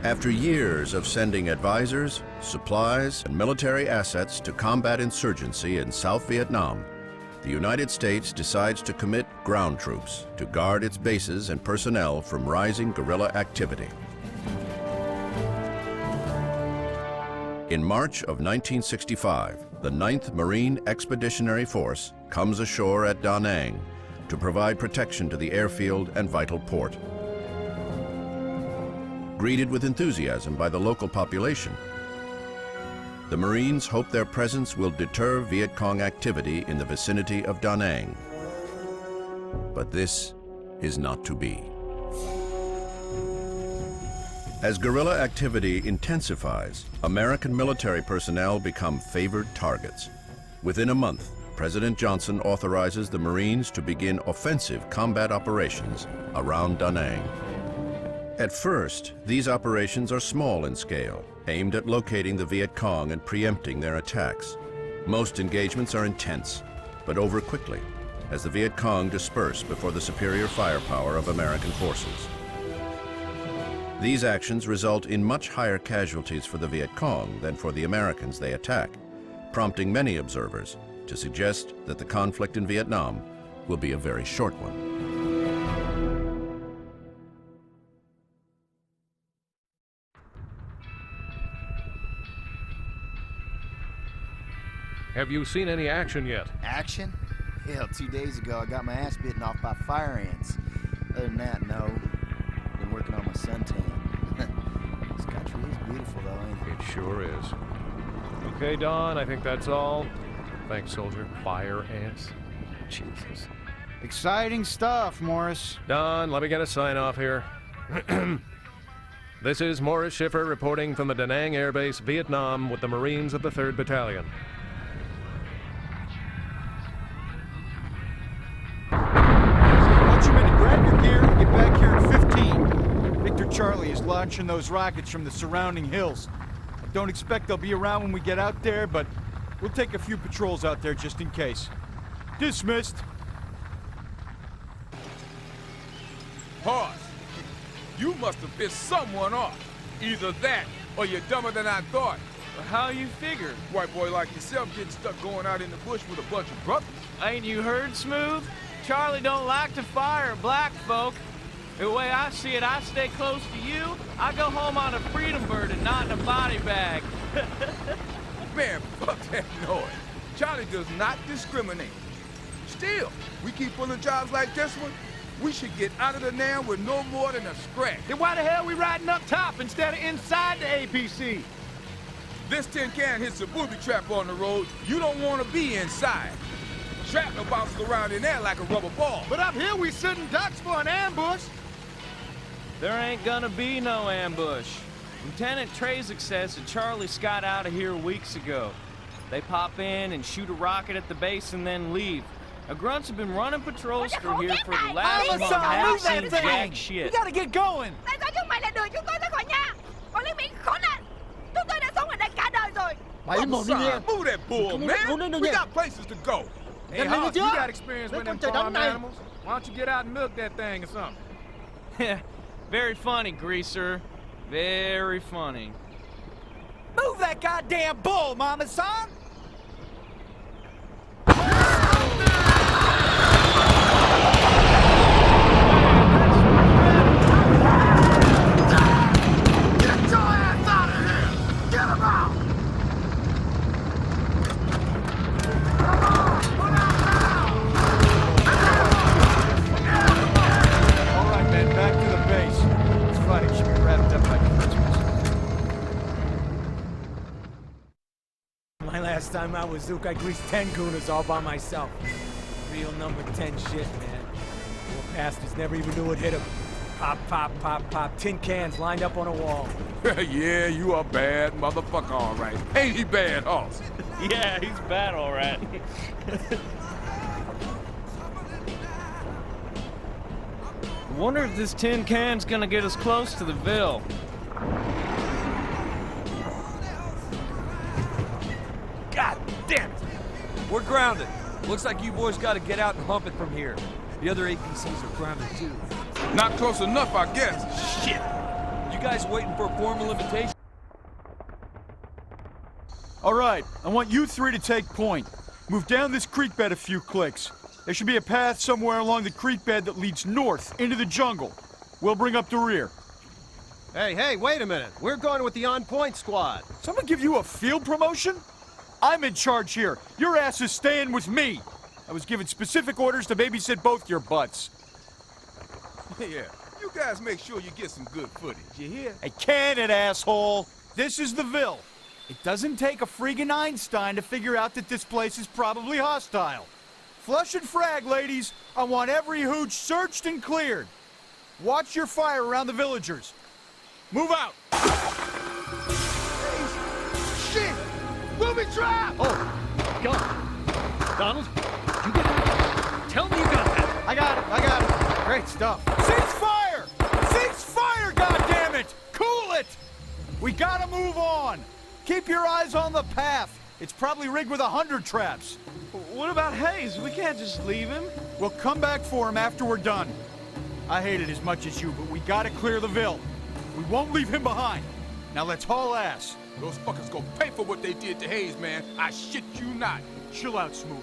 After years of sending advisors, supplies, and military assets to combat insurgency in South Vietnam, the United States decides to commit ground troops to guard its bases and personnel from rising guerrilla activity. In March of 1965, the 9th Marine Expeditionary Force comes ashore at Da Nang to provide protection to the airfield and vital port. Greeted with enthusiasm by the local population, the Marines hope their presence will deter Viet Cong activity in the vicinity of Da Nang. But this is not to be. As guerrilla activity intensifies, American military personnel become favored targets. Within a month, President Johnson authorizes the Marines to begin offensive combat operations around Da Nang. At first, these operations are small in scale, aimed at locating the Viet Cong and preempting their attacks. Most engagements are intense, but over quickly, as the Viet Cong disperse before the superior firepower of American forces. These actions result in much higher casualties for the Viet Cong than for the Americans they attack, prompting many observers to suggest that the conflict in Vietnam will be a very short one. Have you seen any action yet? Action? Hell, 2 days ago I got my ass bitten off by fire ants. Other than that, no. Been working on my suntan. This country is beautiful though, ain't it? It sure is. Okay, Don, I think that's all. Thanks, soldier. Fire ants. Jesus. Exciting stuff, Morris. Don, let me get a sign off here. This is Morris Schiffer reporting from the Da Nang Air Base, Vietnam, with the Marines of the 3rd Battalion. Grab your gear and get back here in 15. Victor Charlie is launching those rockets from the surrounding hills. I don't expect they'll be around when we get out there, but we'll take a few patrols out there just in case. Dismissed. Horse, you must have pissed someone off. Either that, or you're dumber than I thought. Well, how you figure? White boy like yourself getting stuck going out in the bush with a bunch of brothers. Ain't you heard, Smooth? Charlie don't like to fire black folk. The way I see it, I stay close to you. I go home on a freedom bird and not in a body bag. Man, fuck that noise. Charlie does not discriminate. Still, we keep pulling jobs like this one, we should get out of the Nam with no more than a scratch. Then why the hell we riding up top instead of inside the APC? This tin can hits a booby trap on the road. You don't want to be inside. Shrapnel bounces around in there like a rubber ball. But up here we sitting ducks for an ambush. There ain't gonna be no ambush. Lieutenant Trezek says that Charlie got out of here weeks ago. They pop in and shoot a rocket at the base and then leave. Now, grunts have been running patrols through here for the last month. Haven't seen jack shit. We gotta get going. Tại sao chúng mày lại đuổi chúng tôi ra khỏi nhà? Bọn lính Mỹ khốn nạn. Chúng tôi đã sống ở đây cả đời rồi. Move that bull, man. We got places to go. Hey, Hoss, you got experience with them farm animals. Why don't you get out and milk that thing or something? Very funny, Greaser. Very funny. Move that goddamn bull, Mama son! Last time I was Zook, I greased 10 gooners all by myself. Real number 10 shit, man. Poor bastards never even knew it hit them. Pop, pop, pop, pop. Tin cans lined up on a wall. Yeah, you a bad motherfucker, all right. Ain't he bad, Hoss? Yeah, he's bad, all right. I wonder if this tin can's gonna get us close to the Ville. God damn it! We're grounded. Looks like you boys gotta get out and hump it from here. The other APCs are grounded too. Not close enough, I guess. Shit. You guys waiting for a formal invitation? All right, I want you three to take point. Move down this creek bed a few clicks. There should be a path somewhere along the creek bed that leads north into the jungle. We'll bring up the rear. Hey, wait a minute. We're going with the on-point squad. Someone give you a field promotion? I'm in charge here. Your ass is staying with me. I was given specific orders to babysit both your butts. Yeah, you guys make sure you get some good footage, you hear? Hey, can it, asshole? This is the Ville. It doesn't take a friggin' Einstein to figure out that this place is probably hostile. Flush and frag, ladies. I want every hooch searched and cleared. Watch your fire around the villagers. Move out! Shit! Booby trap! Oh, God. Donald, you get that? Tell me you got that. I got it. Great stuff. Cease fire! Cease fire, goddammit! Cool it! We gotta move on. Keep your eyes on the path. It's probably rigged with 100 traps. What about Hayes? We can't just leave him. We'll come back for him after we're done. I hate it as much as you, but we gotta clear the Ville. We won't leave him behind. Now let's haul ass. Those fuckers gonna pay for what they did to Hayes, man. I shit you not. Chill out, Smooth.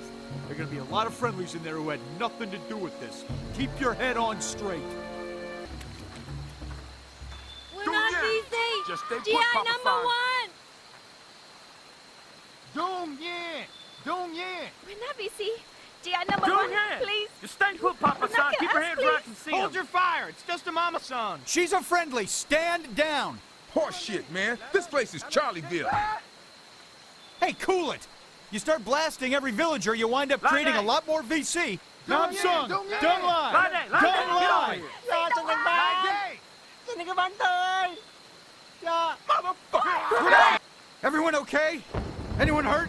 There are gonna be a lot of friendlies in there who had nothing to do with this. Keep your head on straight. We're not busy. Just stay put, GI Papa number Fine. 1. Dong Yen! We're not busy. GI number Go 1, ahead. please. Just stay put, Papa Knock San. your Keep your ass, hands please. where I can see Hold 'em. your fire. It's just a mama son. She's a friendly. Stand down. Horse shit, man. This place is Charlieville. Hey, cool it. You start blasting every villager, you wind up creating a lot more VC. Nam Sung, Dong Lai, Lade, Dong get over Lai. Motherfucker! Everyone okay? Anyone hurt?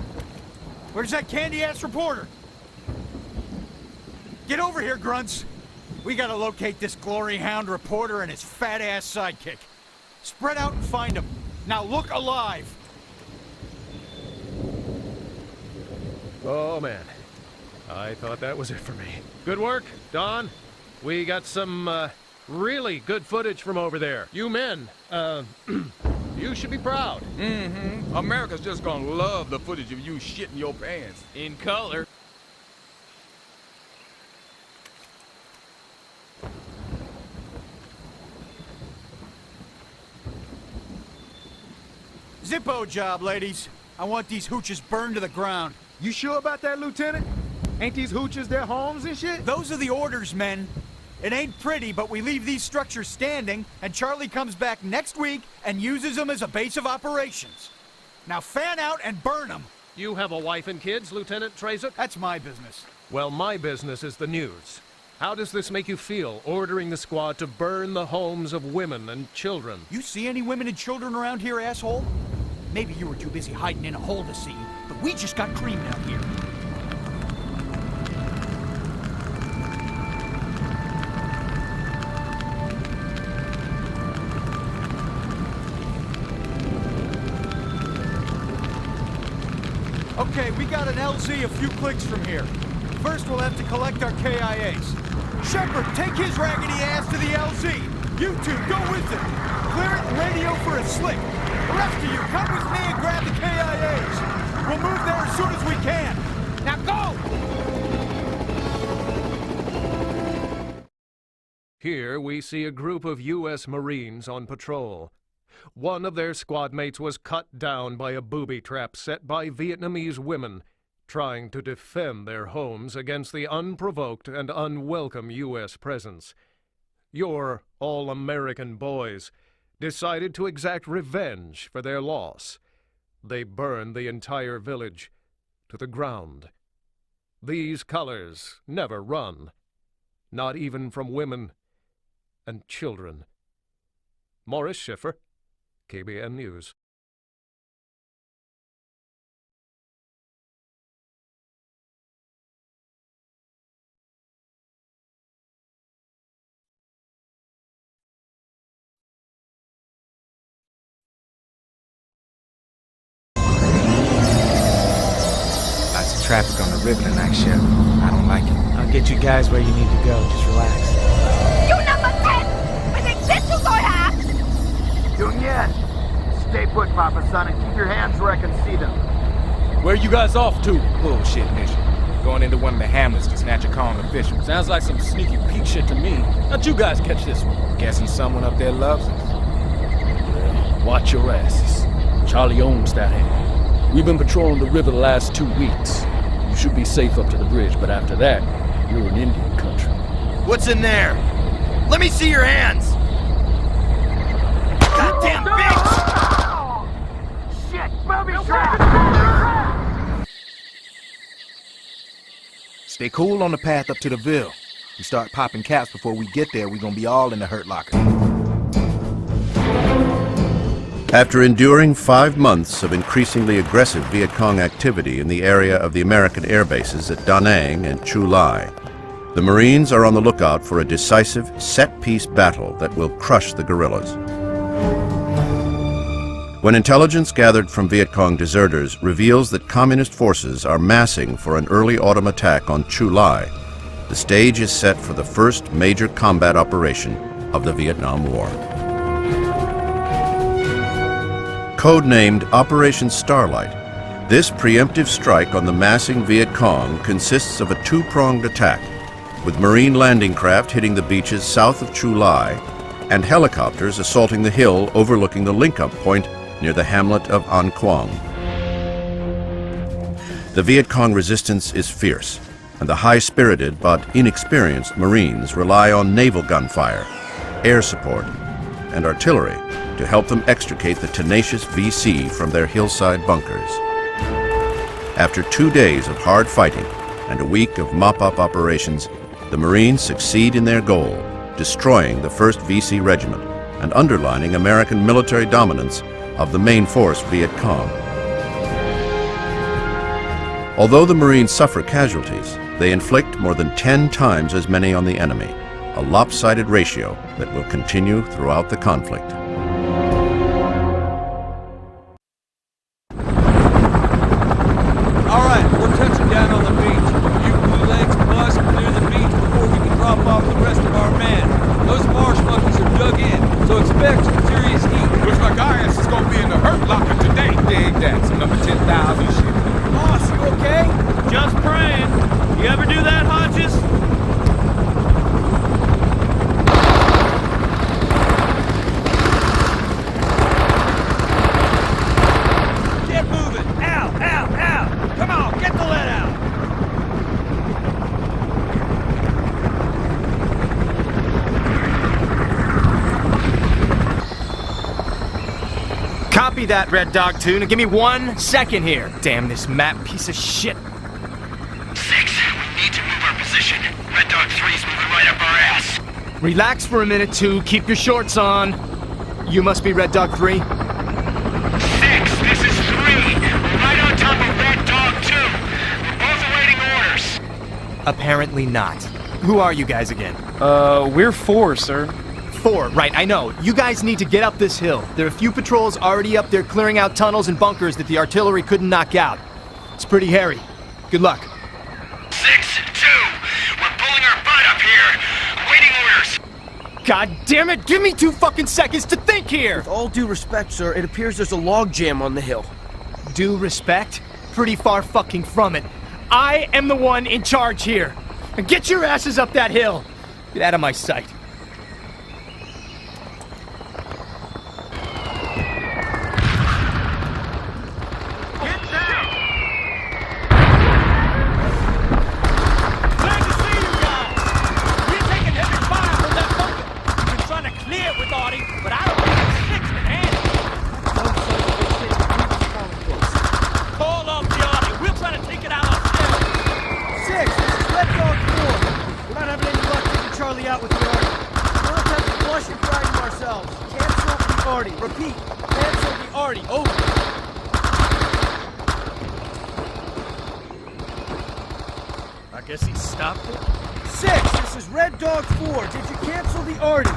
Where's that candy-ass reporter? Get over here, grunts. We gotta locate this glory hound reporter and his fat-ass sidekick. Spread out and find them. Now look alive. Oh, man. I thought that was it for me. Good work, Don. We got some, really good footage from over there. You men, you should be proud. Mm-hmm. America's just gonna love the footage of you shitting your pants. In color. Zippo job, ladies. I want these hooches burned to the ground. You sure about that, Lieutenant? Ain't these hooches their homes and shit? Those are the orders, men. It ain't pretty, but we leave these structures standing, and Charlie comes back next week and uses them as a base of operations. Now fan out and burn them. You have a wife and kids, Lieutenant Trezuk? That's my business. Well, my business is the news. How does this make you feel, ordering the squad to burn the homes of women and children? You see any women and children around here, asshole? Maybe you were too busy hiding in a hole to see, but we just got creamed out here. Okay, we got an LZ a few clicks from here. First, we'll have to collect our KIAs. Shepard, take his raggedy ass to the LZ. You two, go with him. Clear it and radio for a slick. The rest of you, come with me and grab the KIAs. We'll move there as soon as we can. Now go! Here we see a group of U.S. Marines on patrol. One of their squad mates was cut down by a booby trap set by Vietnamese women trying to defend their homes against the unprovoked and unwelcome U.S. presence. Your all-American boys decided to exact revenge for their loss. They burned the entire village to the ground. These colors never run, not even from women and children. Morris Schiffer, KBN News. That's traffic on the river tonight, Sheriff. I don't like it. I'll get you guys where you need to go. Just relax. You number 10! Mày định giết chúng tôi hả? Doing yet. Stay put, Papa Son, and keep your hands where I can see them. Where you guys off to? Bullshit mission. Going into one of the hamlets to snatch a calling official. Sounds like some sneaky peek shit to me. How'd you guys catch this one? Guessing someone up there loves us. Well, watch your asses. Charlie owns that hand. We've been patrolling the river the last 2 weeks. You should be safe up to the bridge, but after that, you're in Indian country. What's in there? Let me see your hands! Goddamn bitch! Shit! Booby trap! Stay cool on the path up to the Ville. We start popping caps before we get there, we're gonna be all in the hurt locker. After enduring 5 months of increasingly aggressive Viet Cong activity in the area of the American air bases at Da Nang and Chu Lai, the Marines are on the lookout for a decisive, set-piece battle that will crush the guerrillas. When intelligence gathered from Viet Cong deserters reveals that communist forces are massing for an early autumn attack on Chu Lai, the stage is set for the first major combat operation of the Vietnam War. Codenamed Operation Starlight, this preemptive strike on the massing Viet Cong consists of a two-pronged attack, with Marine landing craft hitting the beaches south of Chu Lai and helicopters assaulting the hill overlooking the link-up point near the hamlet of An Quang. The Viet Cong resistance is fierce, and the high-spirited but inexperienced Marines rely on naval gunfire, air support, and artillery to help them extricate the tenacious VC from their hillside bunkers. After 2 days of hard fighting and a week of mop-up operations, the Marines succeed in their goal, destroying the 1st VC Regiment and underlining American military dominance of the main force Viet Cong. Although the Marines suffer casualties, they inflict more than 10 times as many on the enemy, a lopsided ratio that will continue throughout the conflict. All right, we're touching down on the beach. You blue legs bust clear the beach before we can drop off the rest of our men. Those marsh monkeys are dug in, so expect some serious heat. Looks like our ass is gonna be in the hurt locker today. Dig that, some number 10,000 shit. Boss, you okay? Just praying. You ever do that, Hodges? Get moving! Ow! Ow! Ow! Come on, get the lead out! Copy that, Red Dog 2. Now give me 1 second here. Damn this map piece of shit. 6, we need to move our position. Red Dog 3's moving right up our ass. Relax for a minute, 2. Keep your shorts on. You must be Red Dog 3. 6, this is 3. We're right on top of Red Dog 2. We're both awaiting orders. Apparently not. Who are you guys again? We're 4, sir. 4, right, I know. You guys need to get up this hill. There are a few patrols already up there clearing out tunnels and bunkers that the artillery couldn't knock out. It's pretty hairy. Good luck. 6-2, we're pulling our butt up here. Awaiting orders. God damn it! Give me 2 fucking seconds to think here! With all due respect, sir, it appears there's a log jam on the hill. Due respect? Pretty far fucking from it. I am the one in charge here. And get your asses up that hill! Get out of my sight. Guess he stopped it? 6, this is Red Dog 4. Did you cancel the Artie? 6,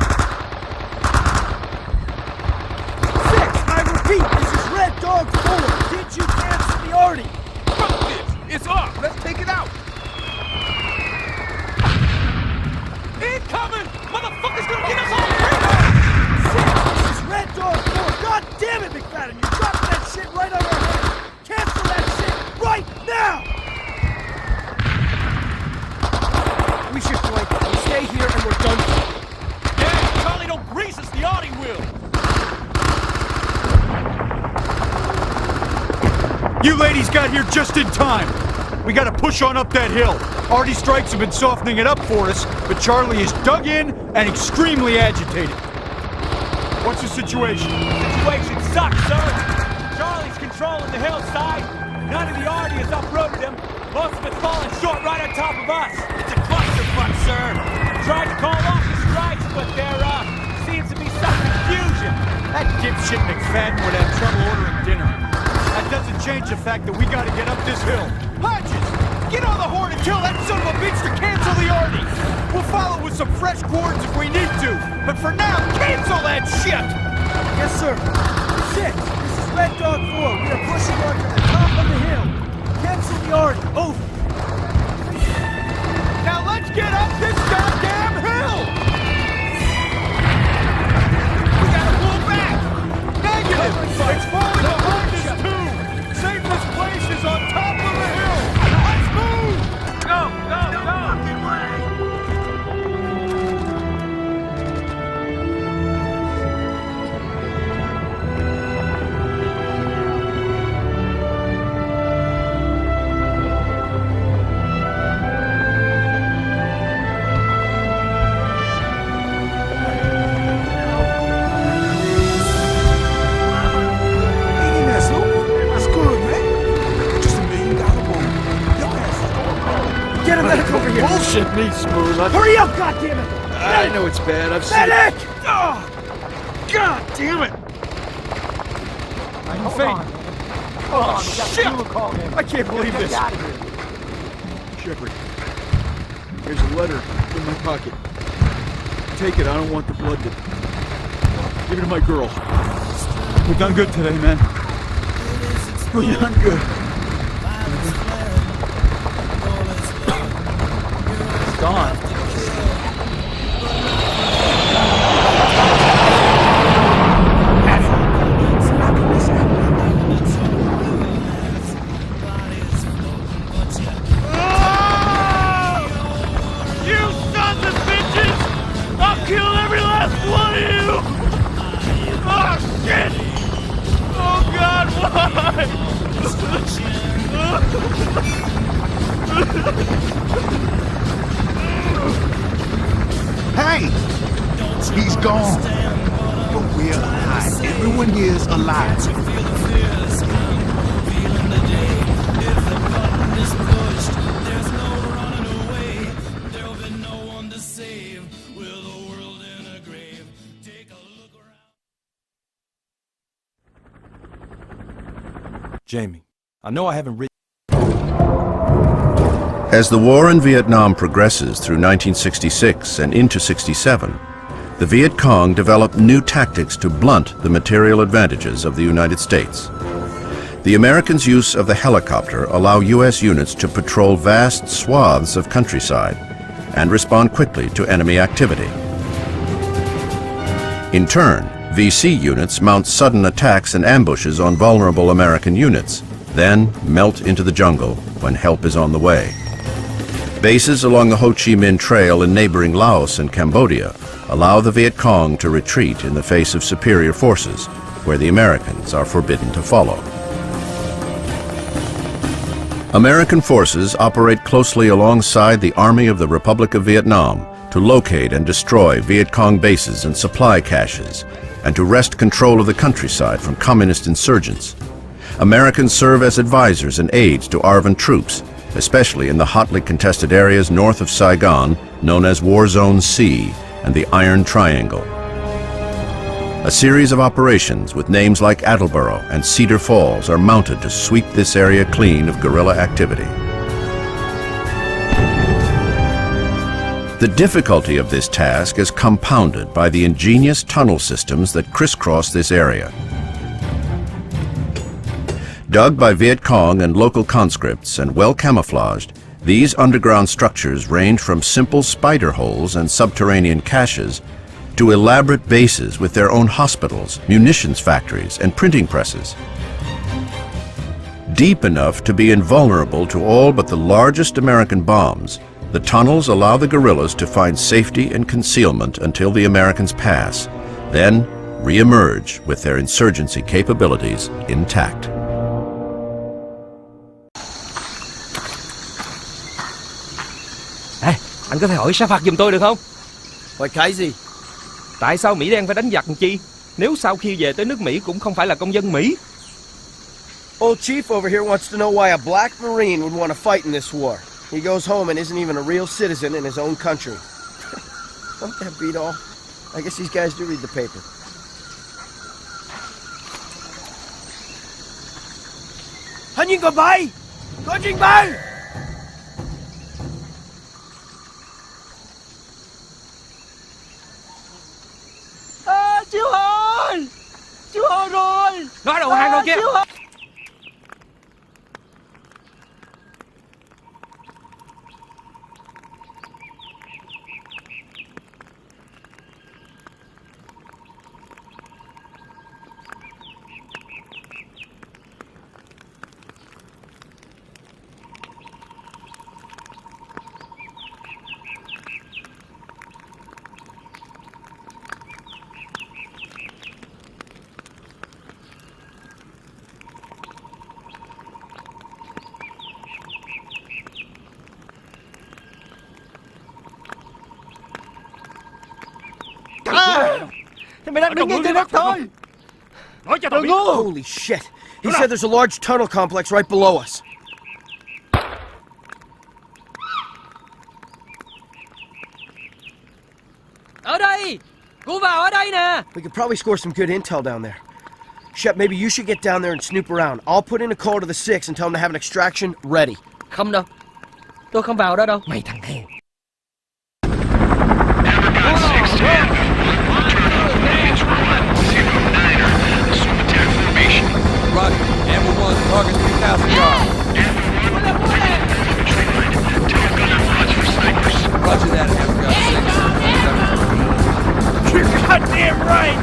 I repeat, this is Red Dog 4. Did you cancel the Artie? Fuck this! It's up! Let's take it out! Incoming! Motherfucker's gonna get us all killed! This is Red Dog 4! God damn it, McFadden! You're dropping that shit right on our head! Cancel that shit right now! We should flank them. We stay here and we're done for. Yeah, Charlie, don't grease us, the Audi will! You ladies got here just in time. We gotta push on up that hill. Artie strikes have been softening it up for us, but Charlie is dug in and extremely agitated. What's the situation? Situation sucks, sir! Charlie's controlling the hillside. None of the Artie has uprooted him. Most of it's falling short right on top of us. It's a clusterfuck, sir. Tried to call off the strikes, but there seems to be some confusion. That dipshit McFadden would have trouble ordering dinner. That doesn't change the fact that we gotta get up this hill. Hodges, get on the horn and tell that son of a bitch to cancel the Artie. We'll follow with some fresh quarters if we need to. But for now, cancel that shit! Yes, sir. 6, this is Red Dog 4. We are pushing on to the top of the hill. Cancel the Artie. Over. Now let's get up this goddamn hill! We gotta pull back! Negative! It's falling behind us too! Safest place is on top of the hill! Let's move! Go, go, go! Bullshit me, Smooth. Hurry up, goddammit! I know it's bad. I've seen Medic! it. Oh, God damn it! I'm faint. Oh, shit! I can't believe this. Shepard, there's a letter in my pocket. Take it. I don't want the blood to... Give it to my girl. We've done good today, man. We've done good. Gone. Hey! He's gone. But we're alive. Everyone here is alive. Jamie, I know I haven't written... As the war in Vietnam progresses through 1966 and into 67, the Viet Cong developed new tactics to blunt the material advantages of the United States. The Americans' use of the helicopter allow U.S. units to patrol vast swaths of countryside and respond quickly to enemy activity. In turn, VC units mount sudden attacks and ambushes on vulnerable American units, then melt into the jungle when help is on the way. Bases along the Ho Chi Minh Trail in neighboring Laos and Cambodia allow the Viet Cong to retreat in the face of superior forces, where the Americans are forbidden to follow. American forces operate closely alongside the Army of the Republic of Vietnam to locate and destroy Viet Cong bases and supply caches, and to wrest control of the countryside from communist insurgents. Americans serve as advisors and aides to ARVN troops, especially in the hotly contested areas north of Saigon, known as War Zone C and the Iron Triangle. A series of operations with names like Attleboro and Cedar Falls are mounted to sweep this area clean of guerrilla activity. The difficulty of this task is compounded by the ingenious tunnel systems that crisscross this area. Dug by Viet Cong and local conscripts and well camouflaged, these underground structures range from simple spider holes and subterranean caches to elaborate bases with their own hospitals, munitions factories, and printing presses. Deep enough to be invulnerable to all but the largest American bombs, the tunnels allow the guerrillas to find safety and concealment until the Americans pass, then re-emerge with their insurgency capabilities intact. Anh có thể hỏi sa phạt giùm tôi được không? Hỏi cái gì? Tại sao Mỹ đen phải đánh giặc chi? Nếu sau khi về tới nước Mỹ cũng không phải là công dân Mỹ. Old Chief over here wants to know why a black Marine would want to fight in this war. He goes home and isn't even a real citizen in his own country. Don't that beat all? I guess these guys do read the paper. Hắn nhìn có bay! Có trình bay! Chiêu hồi! Chiêu hồi rồi! Nó đầu hàng rồi kia! Thì mày đang đứng ngay trên đất thôi. Nói cho tao biết. Holy shit. He said there's a large tunnel complex right below us. Ở đây! Cô vào ở đây nè! We could probably score some good intel down there. Shep, maybe you should get down there and snoop around. I'll put in a call to the 6 and tell them to have an extraction ready. Không đâu. Tôi không vào đó đâu. Mày thằng hèn. Roger. Amber 1, target 3,000 yards. Roger that, Amber 6. You're goddamn right!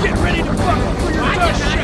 Get ready to fuck for your dust shit!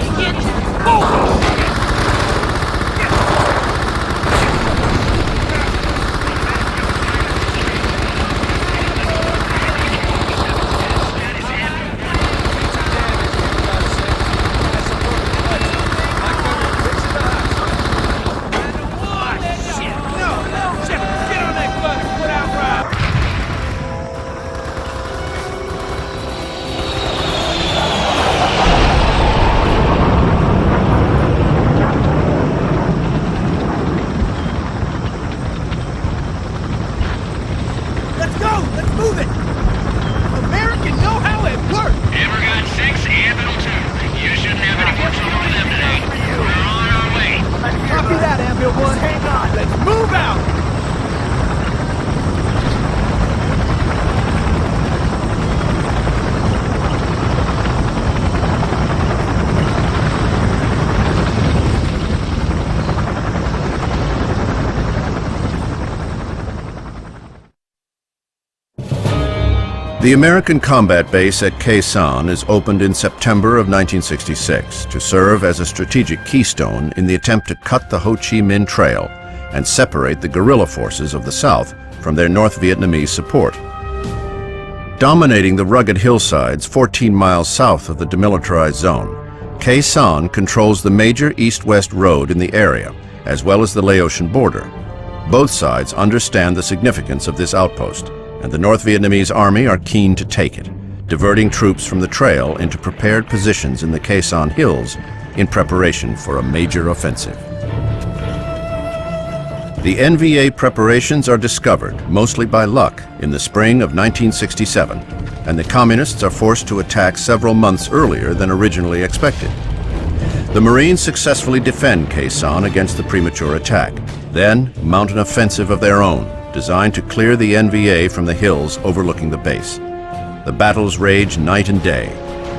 The American combat base at Khe Sanh is opened in September of 1966 to serve as a strategic keystone in the attempt to cut the Ho Chi Minh Trail and separate the guerrilla forces of the South from their North Vietnamese support. Dominating the rugged hillsides 14 miles south of the demilitarized zone, Khe Sanh controls the major east-west road in the area, as well as the Laotian border. Both sides understand the significance of this outpost, and the North Vietnamese army are keen to take it, diverting troops from the trail into prepared positions in the Khe Sanh Hills in preparation for a major offensive. The NVA preparations are discovered, mostly by luck, in the spring of 1967, and the Communists are forced to attack several months earlier than originally expected. The Marines successfully defend Khe Sanh against the premature attack, then mount an offensive of their own, designed to clear the NVA from the hills overlooking the base. The battles rage night and day.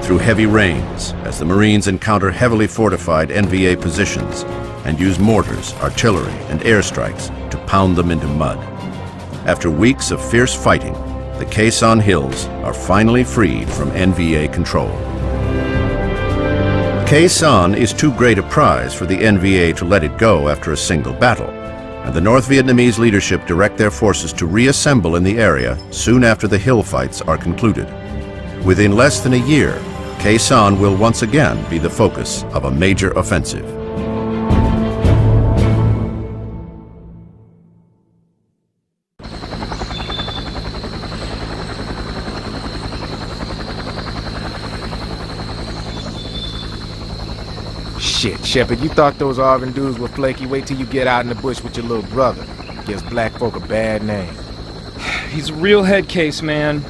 through heavy rains as the Marines encounter heavily fortified NVA positions and use mortars, artillery, and airstrikes to pound them into mud. After weeks of fierce fighting, the Khe Sanh Hills are finally freed from NVA control. Khe Sanh is too great a prize for the NVA to let it go after a single battle, and the North Vietnamese leadership direct their forces to reassemble in the area soon after the hill fights are concluded. Within less than a year, Khe Sanh will once again be the focus of a major offensive. Shit, Shepard, you thought those Arvin dudes were flaky? Wait till you get out in the bush with your little brother. Gives black folk a bad name. He's a real head case, man.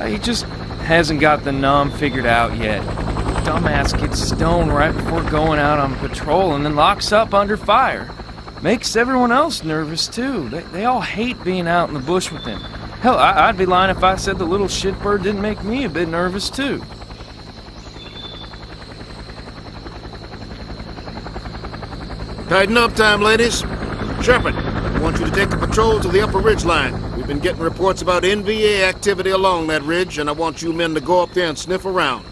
He just hasn't got the numb figured out yet. Dumbass gets stoned right before going out on patrol and then locks up under fire. Makes everyone else nervous, too. They all hate being out in the bush with him. Hell, I'd be lying if I said the little shitbird didn't make me a bit nervous, too. Tighten up time, ladies. Shepard, I want you to take a patrol to the upper ridge line. We've been getting reports about NVA activity along that ridge, and I want you men to go up there and sniff around.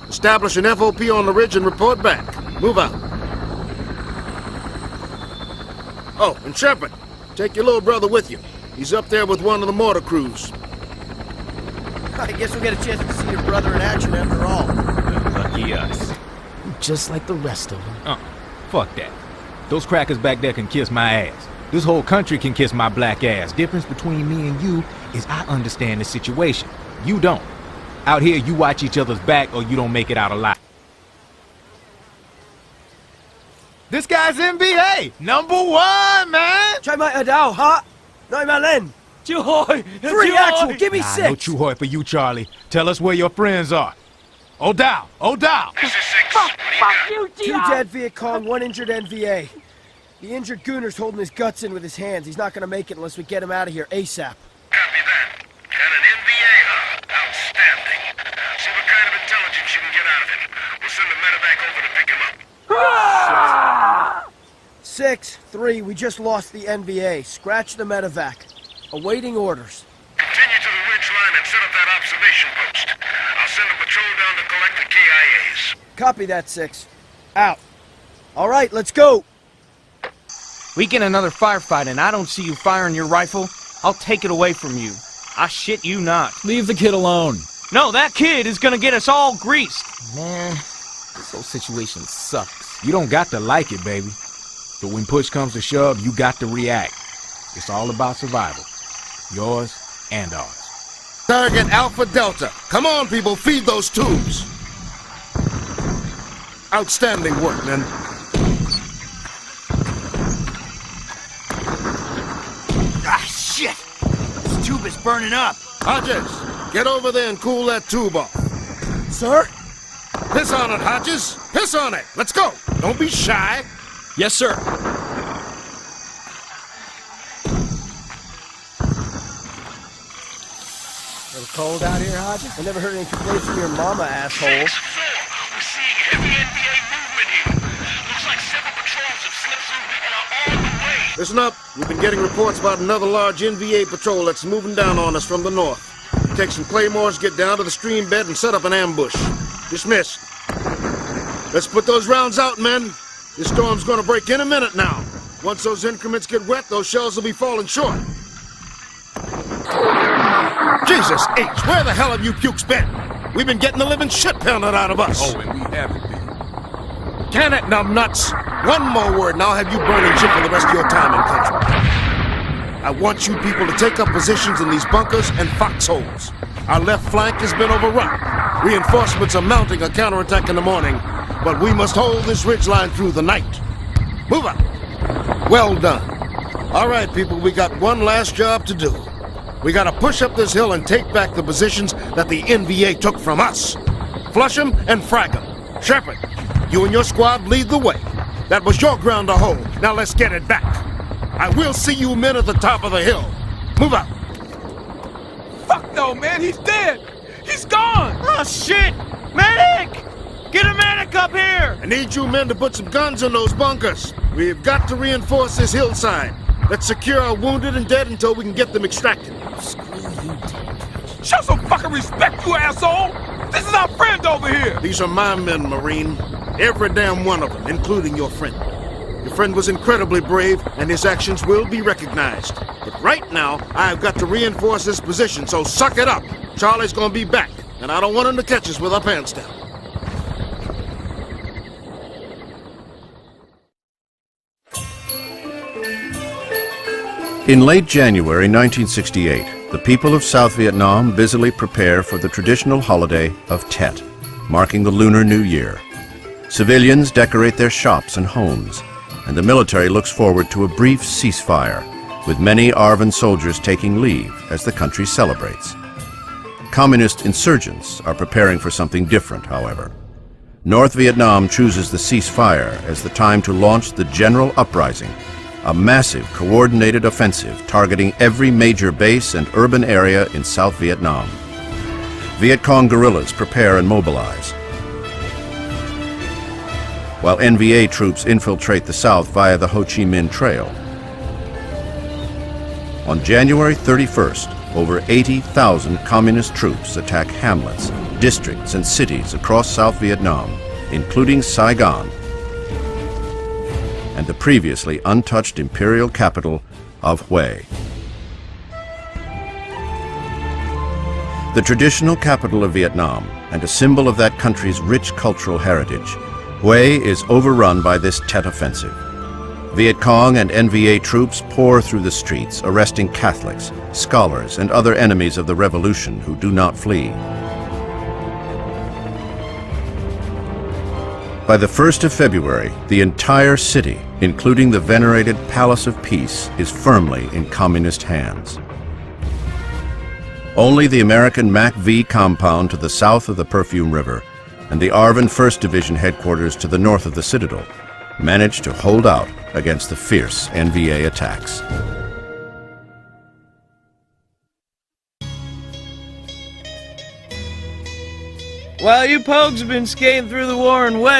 Establish an FOP on the ridge and report back. Move out. Oh, and Shepard, take your little brother with you. He's up there with one of the mortar crews. I guess we'll get a chance to see your brother in action after all. Lucky us. Just like the rest of them. Fuck that. Those crackers back there can kiss my ass. This whole country can kiss my black ass. Difference between me and you is I understand the situation. You don't. Out here, you watch each other's back or you don't make it out alive. This guy's NBA! #1, man! Try my Adao, huh? No, my Len. Chuhoy! Three actual, give me Nah, 6. no Chuhoy for you, Charlie. Tell us where your friends are. Odao! Odao! This is 6. What do you got? 2 dead Viet Cong, 1 injured NVA. The injured Gooner's holding his guts in with his hands. He's not gonna make it unless we get him out of here ASAP. Copy that. Got an NVA, huh? Outstanding. See what kind of intelligence you can get out of him. We'll send the medevac over to pick him up. 6, 3, we just lost the NVA. Scratch the medevac. Awaiting orders. Continue to the ridge line and set up that observation post. I'll send a patrol down to collect the KIAs. Copy that, 6. Out. All right, let's go. We get another firefight and I don't see you firing your rifle, I'll take it away from you. I shit you not. Leave the kid alone. No, that kid is gonna get us all greased. Man, this whole situation sucks. You don't got to like it, baby. But when push comes to shove, you got to react. It's all about survival. Yours and ours. Target Alpha Delta. Come on, people, feed those tubes. Outstanding work, men. Ah, shit! This tube is burning up. Hodges, get over there and cool that tube off. Sir? Piss on it, Hodges. Piss on it. Let's go. Don't be shy. Yes, sir. A little cold out here, Hodges? I never heard any complaints from your mama, asshole. 6-4. We're seeing heavy NVA movement here. Looks like several patrols have slipped through and are on the way. Listen up. We've been getting reports about another large NVA patrol that's moving down on us from the north. Take some claymores, get down to the stream bed, and set up an ambush. Dismissed. Let's put those rounds out, men. This storm's gonna break in a minute now. Once those increments get wet, those shells will be falling short. Jesus H, where the hell have you pukes been? We've been getting the living shit pounded out of us. Oh, and we haven't been. Can it, numbnuts? One more word and I'll have you burning shit for the rest of your time in country. I want you people to take up positions in these bunkers and foxholes. Our left flank has been overrun. Reinforcements are mounting a counterattack in the morning, but we must hold this ridgeline through the night. Move out. Well done. All right, people, we got one last job to do. We gotta push up this hill and take back the positions that the NVA took from us. Flush them and frag them. Shepard, you and your squad lead the way. That was your ground to hold. Now let's get it back. I will see you men at the top of the hill. Move out. Fuck no, man, he's dead! He's gone! Oh, shit! Medic! Get a medic up here! I need you men to put some guns in those bunkers. We've got to reinforce this hillside. Let's secure our wounded and dead until we can get them extracted. Show some fucking respect, you asshole! This is our friend over here! These are my men, Marine. Every damn one of them, including your friend. Your friend was incredibly brave, and his actions will be recognized. But right now, I've got to reinforce this position, so suck it up. Charlie's gonna be back, and I don't want him to catch us with our pants down. In late January 1968, the people of South Vietnam busily prepare for the traditional holiday of Tet, marking the Lunar New Year. Civilians decorate their shops and homes, and the military looks forward to a brief ceasefire, with many ARVN soldiers taking leave as the country celebrates. Communist insurgents are preparing for something different, however. North Vietnam chooses the ceasefire as the time to launch the General Uprising, a massive coordinated offensive targeting every major base and urban area in South Vietnam. Viet Cong guerrillas prepare and mobilize, while NVA troops infiltrate the South via the Ho Chi Minh Trail. On January 31st, over 80,000 communist troops attack hamlets, districts, and cities across South Vietnam, including Saigon, and the previously untouched imperial capital of Hue. The traditional capital of Vietnam and a symbol of that country's rich cultural heritage, Hue is overrun by this Tet Offensive. Viet Cong and NVA troops pour through the streets, arresting Catholics, scholars, and other enemies of the revolution who do not flee. By the 1st of February, the entire city, including the venerated Palace of Peace, is firmly in communist hands. Only the American MAC-V compound to the south of the Perfume River and the ARVN 1st Division headquarters to the north of the Citadel managed to hold out against the fierce NVA attacks. While you pogues have been skating through the war in Hue,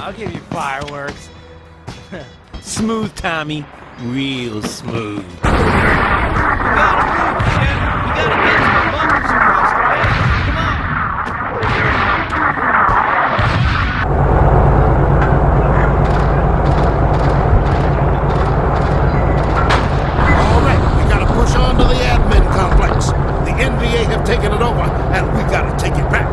I'll give you fireworks. Smooth, Tommy. Real smooth. we gotta move, Shep. We gotta get to the bunkers across the base. Come on. All right, we gotta push on to the admin complex. The NVA have taken it over, and we gotta take it back.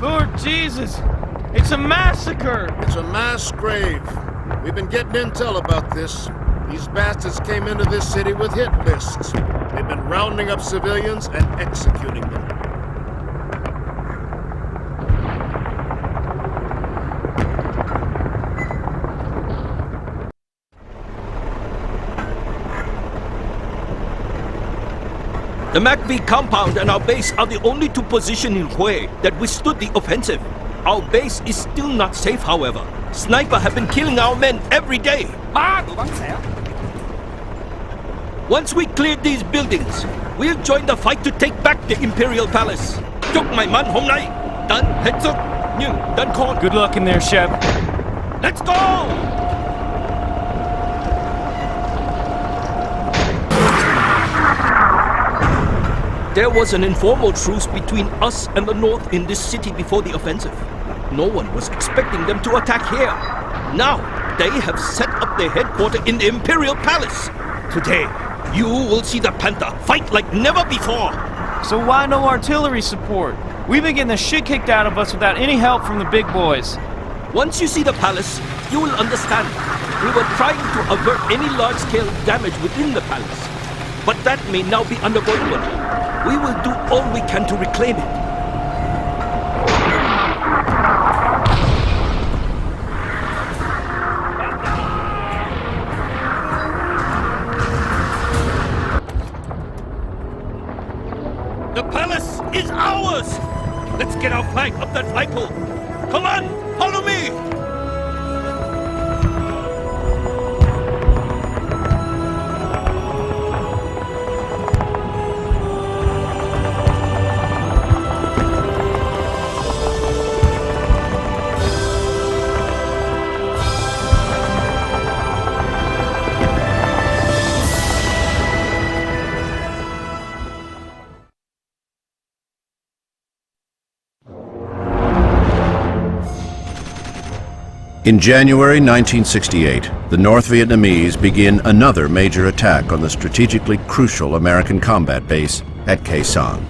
Lord Jesus! It's a massacre! It's a mass grave. We've been getting intel about this. These bastards came into this city with hit lists. They've been rounding up civilians and executing them. The MacV compound and our base are the only two positions in Hue that withstood the offensive. Our base is still not safe, however. Snipers have been killing our men every day. Once we clear these buildings, we'll join the fight to take back the Imperial Palace. Chúc mày mắn hôm nay, tận hết sức, nhưng tận khôn. Good luck in there, Shep. Let's go! There was an informal truce between us and the North in this city before the offensive. No one was expecting them to attack here. Now, they have set up their headquarters in the Imperial Palace. Today, you will see the Panther fight like never before. So why no artillery support? We've been getting the shit kicked out of us without any help from the big boys. Once you see the palace, you will understand. We were trying to avert any large-scale damage within the palace. But that may now be undergoing one. We will do all we can to reclaim it. The palace is ours! Let's get our flag up that flagpole! Come on, follow me! In January 1968, the North Vietnamese begin another major attack on the strategically crucial American combat base at Khe Sanh.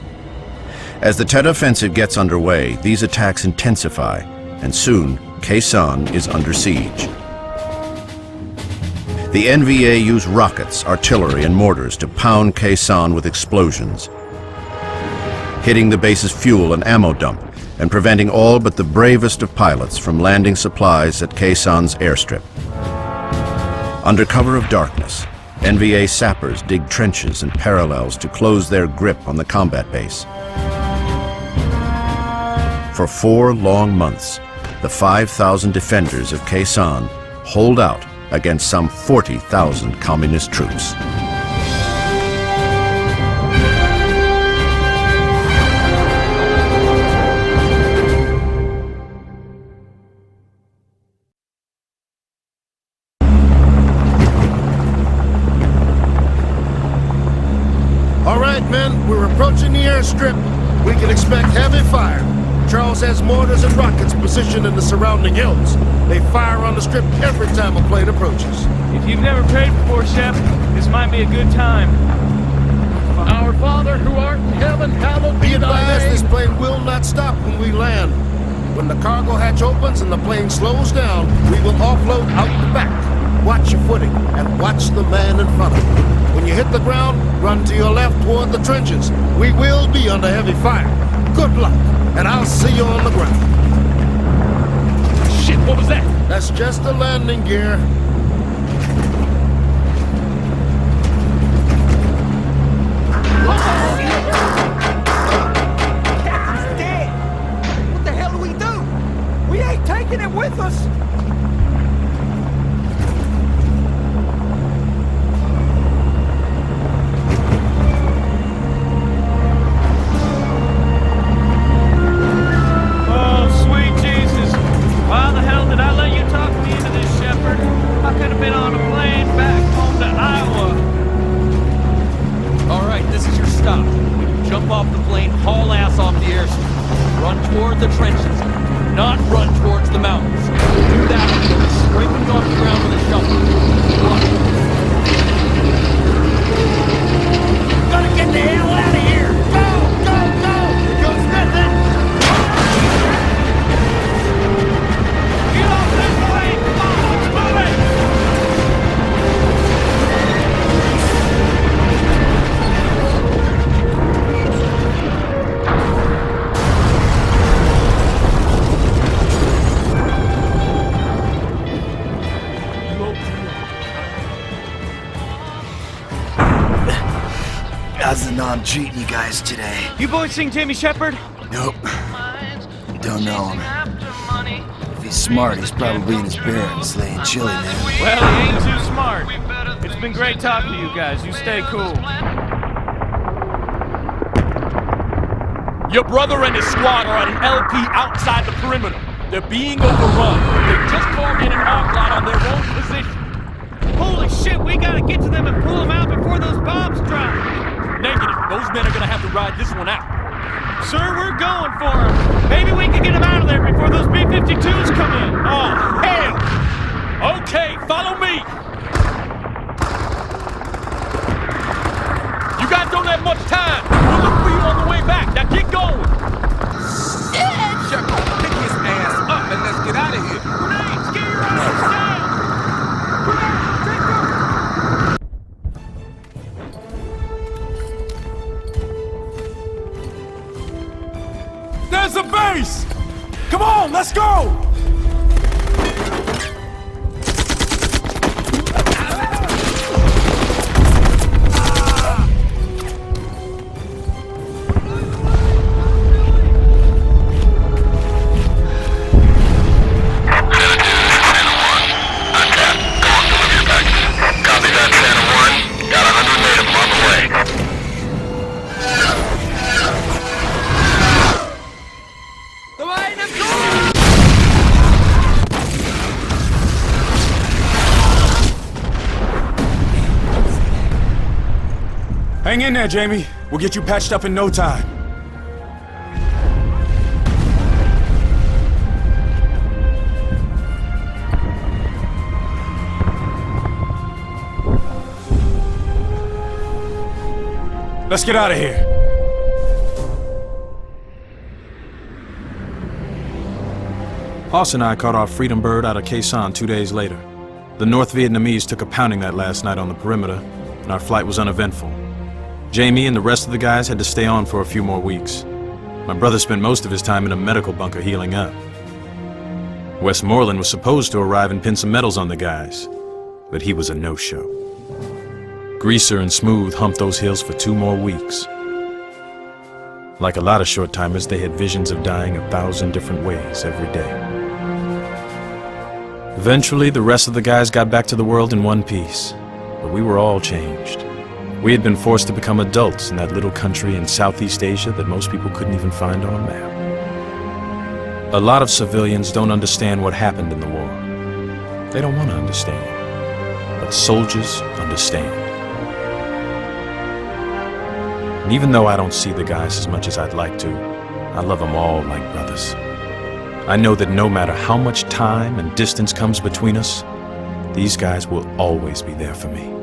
As the Tet Offensive gets underway, these attacks intensify, and soon Khe Sanh is under siege. The NVA use rockets, artillery, and mortars to pound Khe Sanh with explosions, hitting the base's fuel and ammo dump, and preventing all but the bravest of pilots from landing supplies at Khe Sanh's airstrip. Under cover of darkness, NVA sappers dig trenches and parallels to close their grip on the combat base. For 4 long months, the 5,000 defenders of Khe Sanh hold out against some 40,000 communist troops. We're approaching the airstrip. We can expect heavy fire. Charles has mortars and rockets positioned in the surrounding hills. They fire on the strip every time a plane approaches. If you've never prayed before, Shep, this might be a good time. Our Father who art in heaven, hallowed Be be thy advised, name. this plane will not stop when we land. When the cargo hatch opens and the plane slows down, we will offload out the back. Watch your footing and watch the man in front of you. When you hit the ground, run to your left toward the trenches. We will be under heavy fire. Good luck, and I'll see you on the ground. Shit, what was that? That's just the landing gear. Captain's dead! What the hell do we do? We ain't taking him with us! Why the hell did I let you talk me into this, Shepard? I could have been on a plane back home to Iowa. All right, this is your stop. Jump off the plane, haul ass off the airstrip. Run toward the trenches, not run towards the mountains. Do that, and you'll be scraping off the ground with a shovel. Run. Gotta get the hell out of here! Go, go, go! Here goes nothing! That's the I'm treating you guys today. You boys seen Jimmy Shepard? Nope. Don't know him. If he's smart, he's probably in his barracks laying chili, man. Well, he ain't too smart. It's been great talking to you guys. You stay cool. Your brother and his squad are at an LP outside the perimeter. They're being overrun. They just formed in an arc line on their own position. Holy shit, we gotta get to them and pull them out before those bombs drop. Negative. Those men are gonna have to ride this one out. Sir, we're going for them. Maybe we can get them out of there before those B-52s come in. Oh, hell! Okay, follow me. You guys don't have much time. We'll look for you on the way back. Now get going. Shepard, pick his ass up and let's get out of here. Grenades, get your ass down! There's a base! Come on, let's go! Hang in there, Jamie. We'll get you patched up in no time. Let's get out of here. Hoss and I caught our Freedom Bird out of Khe Sanh 2 days later. The North Vietnamese took a pounding that last night on the perimeter, and our flight was uneventful. Jamie and the rest of the guys had to stay on for a few more weeks. My brother spent most of his time in a medical bunker healing up. Westmoreland was supposed to arrive and pin some medals on the guys, but he was a no-show. Greaser and Smooth humped those hills for 2 more weeks. Like a lot of short-timers, they had visions of dying 1,000 different ways every day. Eventually, the rest of the guys got back to the world in one piece, but we were all changed. We had been forced to become adults in that little country in Southeast Asia that most people couldn't even find on a map. A lot of civilians don't understand what happened in the war. They don't want to understand. But soldiers understand. And even though I don't see the guys as much as I'd like to, I love them all like brothers. I know that no matter how much time and distance comes between us, these guys will always be there for me.